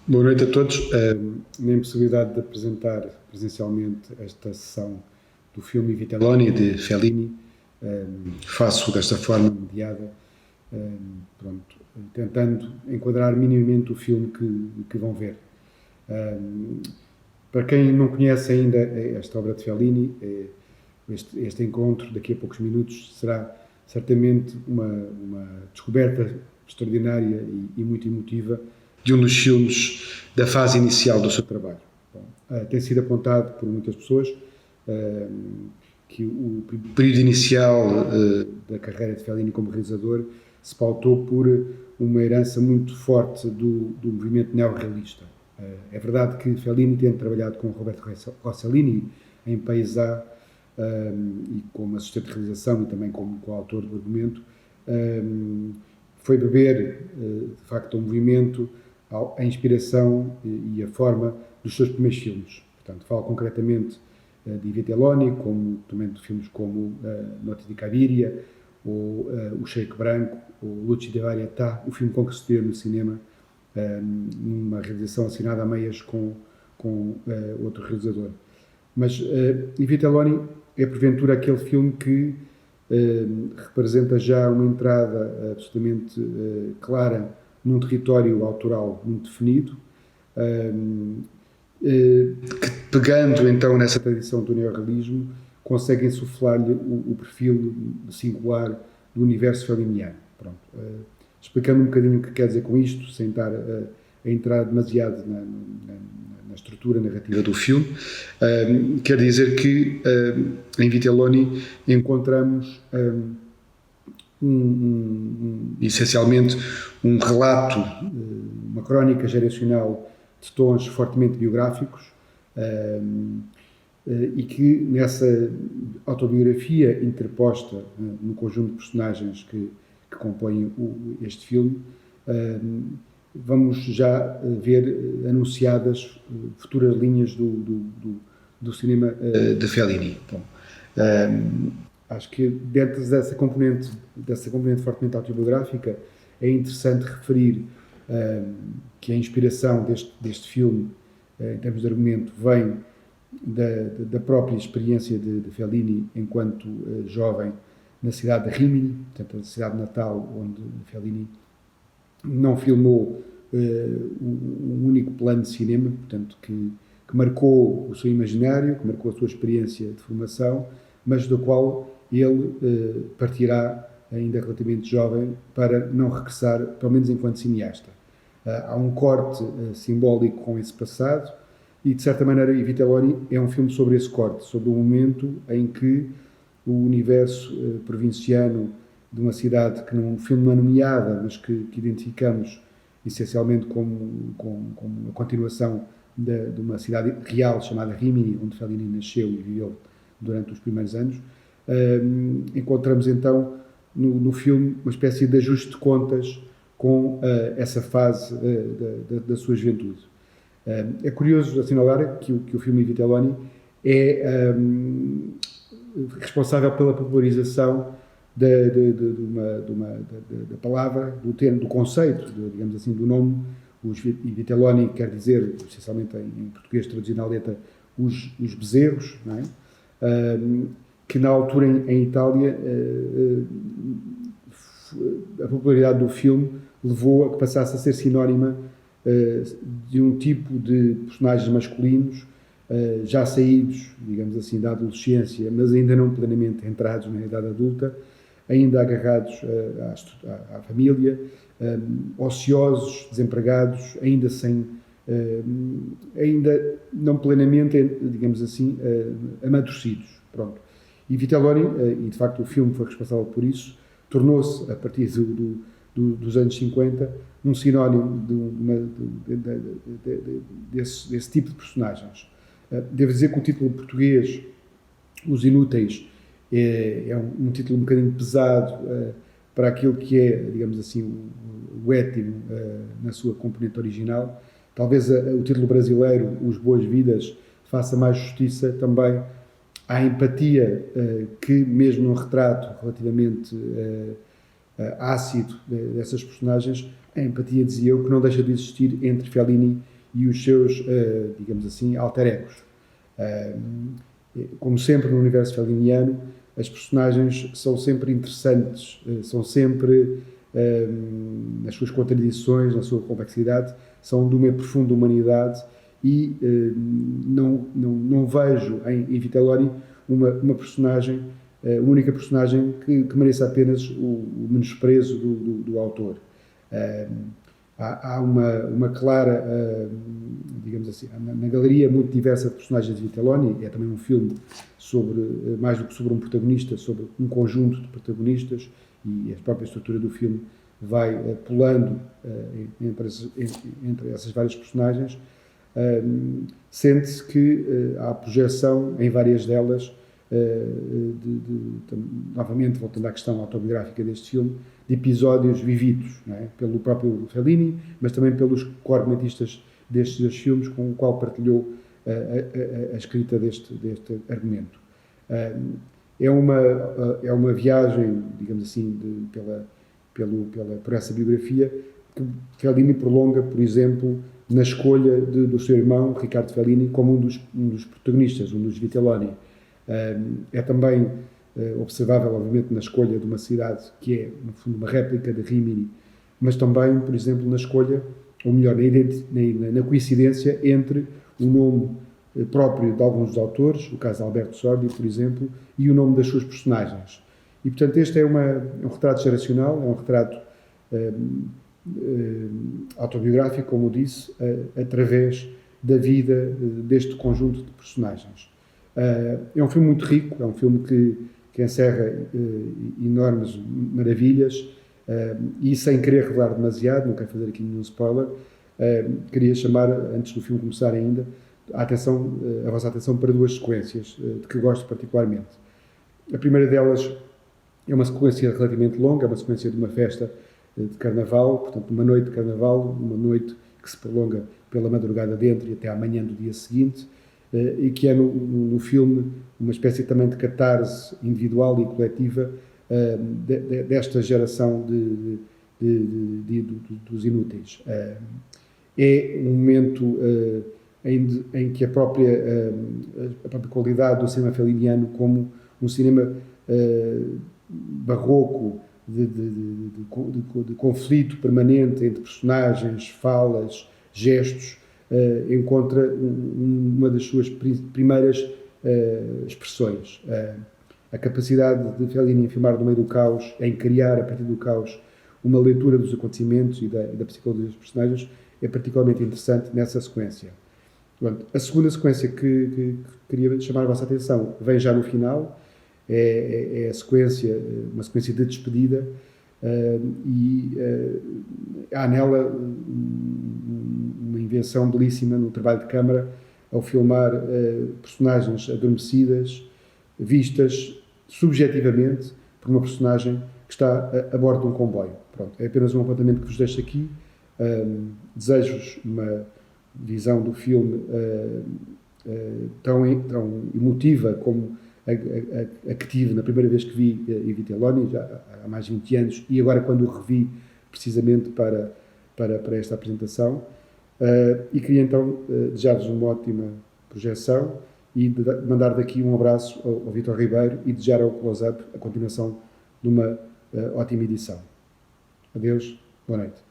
Boa noite a todos. Na impossibilidade de apresentar presencialmente esta sessão do filme Vitelloni, de Fellini, faço desta forma mediada, tentando enquadrar minimamente o filme que vão ver. Para quem não conhece ainda esta obra de Fellini, este encontro, daqui a poucos minutos, será certamente uma descoberta extraordinária e muito emotiva de um dos filmes da fase inicial do seu trabalho. Tem sido apontado por muitas pessoas que o período inicial da carreira de Fellini como realizador se pautou por uma herança muito forte do movimento neorrealista. É verdade que Fellini, tendo trabalhado com Roberto Rossellini em Paesà, e como assistente de realização e também como coautor do argumento, foi beber, de facto, ao movimento, a inspiração e a forma dos seus primeiros filmes. Portanto, falo concretamente de Vitelloni, como também de filmes como Notte di Cabiria, ou O Cheque Branco, ou Luci di Varietà, o filme com que se estreou no cinema, numa realização assinada a meias com outro realizador. Mas Vitelloni é, porventura, aquele filme que representa já uma entrada absolutamente clara num território autoral muito definido, que, pegando então nessa tradição do neorrealismo, consegue insuflar-lhe o perfil singular do universo felliniano. Explicando um bocadinho o que quer dizer com isto, sem estar a entrar demasiado na estrutura narrativa do filme, quer dizer que em Vitelloni encontramos essencialmente um relato, uma crónica geracional de tons fortemente biográficos, e que nessa autobiografia interposta no conjunto de personagens que compõem este filme, vamos já ver anunciadas futuras linhas do cinema de Fellini. Acho que dentro dessa componente fortemente autobiográfica é interessante referir que a inspiração deste filme, em termos de argumento, vem da própria experiência de Fellini enquanto jovem na cidade de Rimini, portanto a cidade natal onde Fellini não filmou um único plano de cinema, portanto que marcou o seu imaginário, que marcou a sua experiência de formação, mas do qual ele partirá ainda relativamente jovem para não regressar, pelo menos enquanto cineasta. Há um corte simbólico com esse passado e, de certa maneira, Vitelloni é um filme sobre esse corte, sobre o momento em que o universo provinciano de uma cidade que no filme não é nomeada, mas que identificamos essencialmente como a continuação de uma cidade real chamada Rimini, onde Fellini nasceu e viveu durante os primeiros anos, encontramos então no filme uma espécie de ajuste de contas com essa fase da sua juventude. É curioso assinalar que o filme Vitelloni é responsável pela popularização da palavra, do termo, do conceito, digamos assim, do nome. Vitelloni quer dizer, essencialmente em português traduzido na letra, os bezerros, não é? Que na altura em Itália a popularidade do filme levou a que passasse a ser sinónima de um tipo de personagens masculinos já saídos, digamos assim, da adolescência, mas ainda não plenamente entrados na idade adulta, ainda agarrados à família, ociosos, desempregados, ainda não plenamente, digamos assim, amadurecidos. Pronto. E Vitelloni, e de facto o filme foi responsável por isso, tornou-se, a partir dos anos 50, um sinónimo desse tipo de personagens. Devo dizer que o título português, Os Inúteis, é um título um bocadinho pesado para aquilo que é, digamos assim, o étimo na sua componente original. Talvez o título brasileiro, Os Boas Vidas, faça mais justiça também à empatia que, mesmo num retrato relativamente ácido dessas personagens, a empatia, dizia eu, que não deixa de existir entre Fellini e os seus, digamos assim, alter egos. Como sempre no universo feliniano, as personagens são sempre interessantes, são sempre, nas suas contradições, na sua complexidade, são de uma profunda humanidade e não vejo em Vitelloni uma personagem, uma única personagem que mereça apenas o menosprezo do autor. Há uma clara, digamos assim, na galeria muito diversa de personagens de Vitelloni, é também um filme sobre, mais do que sobre um protagonista, sobre um conjunto de protagonistas, e a própria estrutura do filme vai pulando entre essas várias personagens. Sente-se que há projeção em várias delas, novamente voltando à questão autobiográfica deste filme, de episódios vividos, não é? Pelo próprio Fellini, mas também pelos co-argumentistas destes dois filmes, com o qual partilhou a escrita deste argumento. É uma viagem, digamos assim, por essa biografia, que Fellini prolonga, por exemplo, na escolha do seu irmão, Riccardo Fellini, como um dos protagonistas, um dos Vitelloni. É também observável, obviamente, na escolha de uma cidade que é, no fundo, uma réplica de Rimini, mas também, por exemplo, na escolha, ou melhor, na coincidência entre o nome próprio de alguns dos autores, o caso de Alberto Sordi, por exemplo, e o nome das suas personagens. E, portanto, este é um retrato geracional, é um retrato autobiográfico, como eu disse, através da vida deste conjunto de personagens. É um filme muito rico, é um filme que encerra enormes maravilhas, e sem querer revelar demasiado, não quero fazer aqui nenhum spoiler, queria chamar, antes do filme começar ainda, a vossa atenção para duas sequências de que gosto particularmente. A primeira delas é uma sequência relativamente longa, é uma sequência de uma festa de carnaval, portanto uma noite de carnaval, uma noite que se prolonga pela madrugada dentro e até à manhã do dia seguinte, e que é no filme uma espécie também de catarse individual e coletiva desta geração dos inúteis. É um momento em que a própria qualidade do cinema felliniano, como um cinema barroco, de conflito permanente entre personagens, falas, gestos, encontra uma das suas primeiras expressões. A capacidade de Fellini em filmar no meio do caos, em criar, a partir do caos, uma leitura dos acontecimentos e da psicologia dos personagens, é particularmente interessante nessa sequência. Pronto, a segunda sequência que queria chamar a vossa atenção vem já no final, é uma sequência de despedida, e há nela uma invenção belíssima no trabalho de câmara, ao filmar personagens adormecidas, vistas subjetivamente por uma personagem que está a bordo de um comboio. Pronto, é apenas um apontamento que vos deixo aqui. Desejo-vos uma visão do filme tão emotiva como a que tive na primeira vez que vi em Vitelloni, já há mais de 20 anos, e agora quando o revi precisamente para esta apresentação. E queria então desejar-vos uma ótima projeção e mandar daqui um abraço ao Vítor Ribeiro e desejar ao Close Up a continuação de uma ótima edição. Adeus, boa noite.